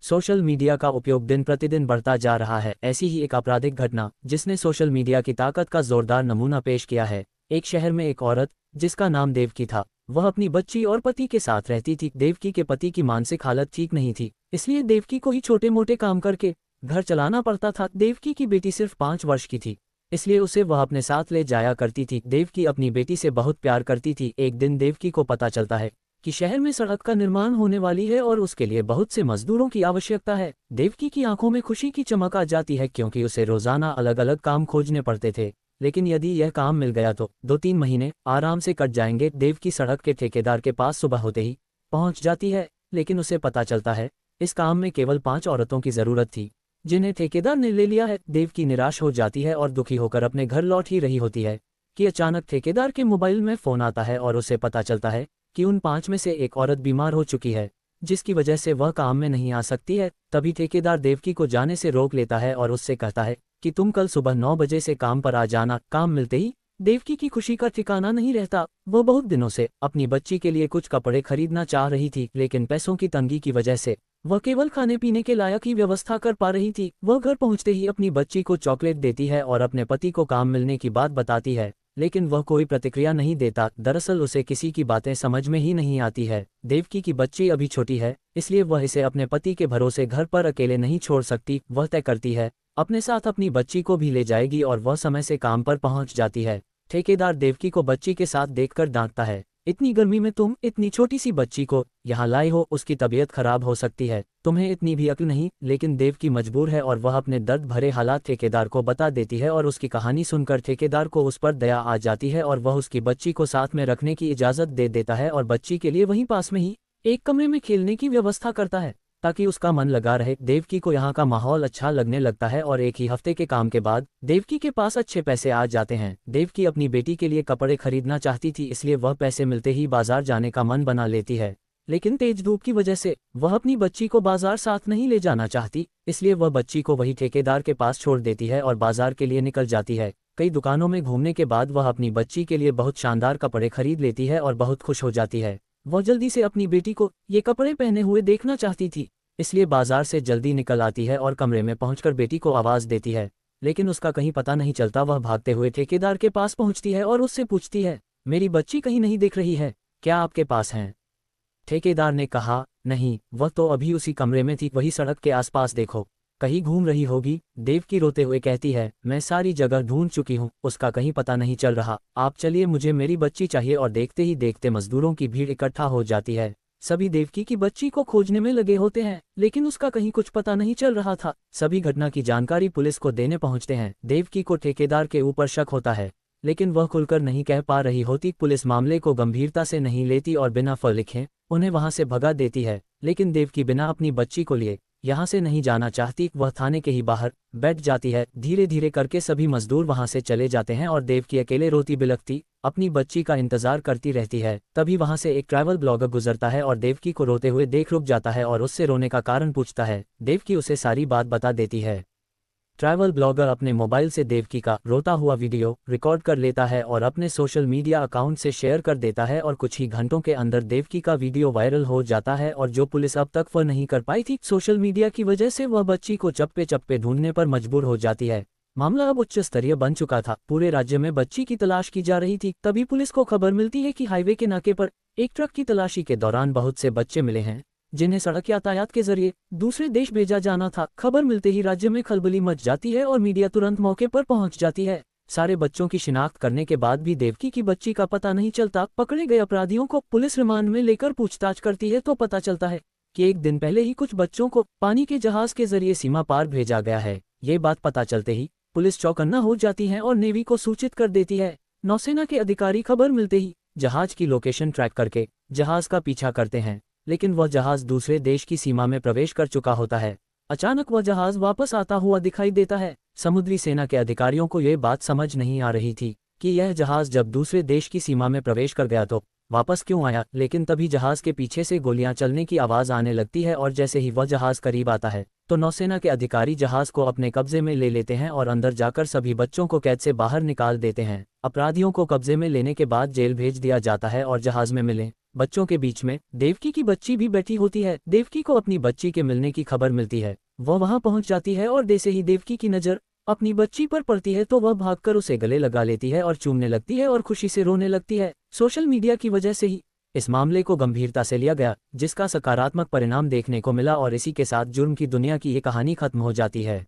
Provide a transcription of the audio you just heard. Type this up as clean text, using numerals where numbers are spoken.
Social media का उपयोग दिन प्रतिदिन बढ़ता जा रहा है। ऐसी ही एक आपराधिक घटना जिसने सोशल मीडिया की ताकत का जोरदार नमूना पेश किया है। एक शहर में एक औरत जिसका नाम देवकी था, वह अपनी बच्ची और पति के साथ रहती थी। देवकी के पति की मानसिक हालत ठीक नहीं थी, इसलिए देवकी को ही छोटे मोटे काम करके घर चलाना पड़ता था। देवकी की बेटी सिर्फ 5 वर्ष की थी, इसलिए उसे वह अपने साथ ले जाया करती थी। देवकी अपनी बेटी से बहुत प्यार करती थी। एक दिन देवकी को पता चलता है कि शहर में सड़क का निर्माण होने वाली है और उसके लिए बहुत से मजदूरों की आवश्यकता है। देवकी की आंखों में खुशी की चमक आ जाती है, क्योंकि उसे रोजाना अलग अलग काम खोजने पड़ते थे। लेकिन यदि यह काम मिल गया तो 2-3 महीने आराम से कट जाएंगे। देवकी सड़क के ठेकेदार के पास सुबह होते ही पहुंच जाती है, लेकिन उसे पता चलता है इस काम में केवल 5 औरतों की जरूरत थी, जिन्हें ठेकेदार ने ले लिया है। देवकी निराश हो जाती है और दुखी होकर अपने घर लौट ही रही होती है कि अचानक ठेकेदार के मोबाइल में फोन आता है और उसे पता चलता है कि उन 5 में से एक औरत बीमार हो चुकी है, जिसकी वजह से वह काम में नहीं आ सकती है। तभी ठेकेदार देवकी को जाने से रोक लेता है और उससे कहता है कि तुम कल सुबह 9 बजे से काम पर आ जाना। काम मिलते ही देवकी की खुशी का ठिकाना नहीं रहता। वो बहुत दिनों से अपनी बच्ची के लिए कुछ कपड़े खरीदना चाह रही थी, लेकिन पैसों की तंगी की वजह से वह केवल खाने पीने के लायक ही व्यवस्था कर पा रही थी। वह घर पहुंचते ही अपनी बच्ची को चॉकलेट देती है और अपने पति को काम मिलने की बात बताती है, लेकिन वह कोई प्रतिक्रिया नहीं देता। दरअसल उसे किसी की बातें समझ में ही नहीं आती है। देवकी की बच्ची अभी छोटी है, इसलिए वह इसे अपने पति के भरोसे घर पर अकेले नहीं छोड़ सकती। वह तय करती है अपने साथ अपनी बच्ची को भी ले जाएगी और वह समय से काम पर पहुंच जाती है। ठेकेदार देवकी को बच्ची के साथ देखकर डांटता है, इतनी गर्मी में तुम इतनी छोटी सी बच्ची को यहाँ लाए हो, उसकी तबीयत खराब हो सकती है, तुम्हें इतनी भी अक्ल नहीं। लेकिन देवकी मजबूर है और वह अपने दर्द भरे हालात ठेकेदार को बता देती है और उसकी कहानी सुनकर ठेकेदार को उस पर दया आ जाती है और वह उसकी बच्ची को साथ में रखने की इजाज़त दे देता है और बच्ची के लिए वहीं पास में ही एक कमरे में खेलने की व्यवस्था करता है ताकि उसका मन लगा रहे। देवकी को यहाँ का माहौल अच्छा लगने लगता है और एक ही हफ्ते के काम के बाद देवकी के पास अच्छे पैसे आ जाते हैं। देवकी अपनी बेटी के लिए कपड़े खरीदना चाहती थी, इसलिए वह पैसे मिलते ही बाजार जाने का मन बना लेती है, लेकिन तेज धूप की वजह से वह अपनी बच्ची को बाजार साथ नहीं ले जाना चाहती, इसलिए वह बच्ची को वही ठेकेदार के पास छोड़ देती है और बाजार के लिए निकल जाती है। कई दुकानों में घूमने के बाद वह अपनी बच्ची के लिए बहुत शानदार कपड़े खरीद लेती है और बहुत खुश हो जाती है। वह जल्दी से अपनी बेटी को ये कपड़े पहने हुए देखना चाहती थी, इसलिए बाजार से जल्दी निकल आती है और कमरे में पहुंचकर बेटी को आवाज़ देती है, लेकिन उसका कहीं पता नहीं चलता। वह भागते हुए ठेकेदार के पास पहुंचती है और उससे पूछती है, मेरी बच्ची कहीं नहीं दिख रही है, क्या आपके पास हैं? ठेकेदार ने कहा, नहीं, वह तो अभी उसी कमरे में थी, वही सड़क के आसपास देखो, कहीं घूम रही होगी। देवकी रोते हुए कहती है, मैं सारी जगह ढूंढ चुकी हूँ, उसका कहीं पता नहीं चल रहा, आप चलिए, मुझे मेरी बच्ची चाहिए। और देखते ही देखते मजदूरों की भीड़ इकट्ठा हो जाती है। सभी देवकी की बच्ची को खोजने में लगे होते हैं, लेकिन उसका कहीं कुछ पता नहीं चल रहा था। सभी घटना की जानकारी पुलिस को देने पहुंचते हैं। देवकी को ठेकेदार के ऊपर शक होता है, लेकिन वह खुलकर नहीं कह पा रही होती। पुलिस मामले को गंभीरता से नहीं लेती और बिना फल लिखे उन्हें वहां से भगा देती है, लेकिन देवकी बिना अपनी बच्ची को लिए यहाँ से नहीं जाना चाहती। वह थाने के ही बाहर बैठ जाती है। धीरे धीरे करके सभी मजदूर वहां से चले जाते हैं और देवकी अकेले रोती बिलखती अपनी बच्ची का इंतजार करती रहती है। तभी वहां से एक ट्रैवल ब्लॉगर गुजरता है और देवकी को रोते हुए देख रुक जाता है और उससे रोने का कारण पूछता है। देवकी उसे सारी बात बता देती है। ट्रैवल ब्लॉगर अपने मोबाइल से देवकी का रोता हुआ वीडियो रिकॉर्ड कर लेता है और अपने सोशल मीडिया अकाउंट से शेयर कर देता है और कुछ ही घंटों के अंदर देवकी का वीडियो वायरल हो जाता है और जो पुलिस अब तक वह नहीं कर पाई थी, सोशल मीडिया की वजह से वह बच्ची को चप्पे चप्पे ढूंढने पर मजबूर हो जाती है। मामला अब उच्च स्तरीय बन चुका था, पूरे राज्य में बच्ची की तलाश की जा रही थी। तभी पुलिस को खबर मिलती है कि हाईवे के नाके पर एक ट्रक की तलाशी के दौरान बहुत से बच्चे मिले हैं, जिन्हें सड़क यातायात के जरिए दूसरे देश भेजा जाना था। खबर मिलते ही राज्य में खलबली मच जाती है और मीडिया तुरंत मौके पर पहुंच जाती है। सारे बच्चों की शिनाख्त करने के बाद भी देवकी की बच्ची का पता नहीं चलता। पकड़े गए अपराधियों को पुलिस रिमांड में लेकर पूछताछ करती है तो पता चलता है कि एक दिन पहले ही कुछ बच्चों को पानी के जहाज के जरिए सीमा पार भेजा गया है। ये बात पता चलते ही पुलिस चौकन्ना हो जाती है और नेवी को सूचित कर देती है। नौसेना के अधिकारी खबर मिलते ही जहाज की लोकेशन ट्रैक करके जहाज का पीछा करते हैं, लेकिन वह जहाज दूसरे देश की सीमा में प्रवेश कर चुका होता है। अचानक वह जहाज वापस आता हुआ दिखाई देता है। समुद्री सेना के अधिकारियों को यह बात समझ नहीं आ रही थी कि यह जहाज जब दूसरे देश की सीमा में प्रवेश कर गया तो वापस क्यों आया, लेकिन तभी जहाज के पीछे से गोलियां चलने की आवाज आने लगती है और जैसे ही वह जहाज करीब आता है तो नौसेना के अधिकारी जहाज को अपने कब्जे में ले लेते हैं और अंदर जाकर सभी बच्चों को कैद से बाहर निकाल देते हैं। अपराधियों को कब्जे में लेने के बाद जेल भेज दिया जाता है और जहाज में मिले बच्चों के बीच में देवकी की बच्ची भी बैठी होती है। देवकी को अपनी बच्ची के मिलने की खबर मिलती है। वह वहां पहुंच जाती है और जैसे ही देवकी की नज़र अपनी बच्ची पर पड़ती है तो वह भागकर उसे गले लगा लेती है और चूमने लगती है और खुशी से रोने लगती है। सोशल मीडिया की वजह से ही इस मामले को गंभीरता से लिया गया, जिसका सकारात्मक परिणाम देखने को मिला और इसी के साथ जुर्म की दुनिया की ये कहानी खत्म हो जाती है।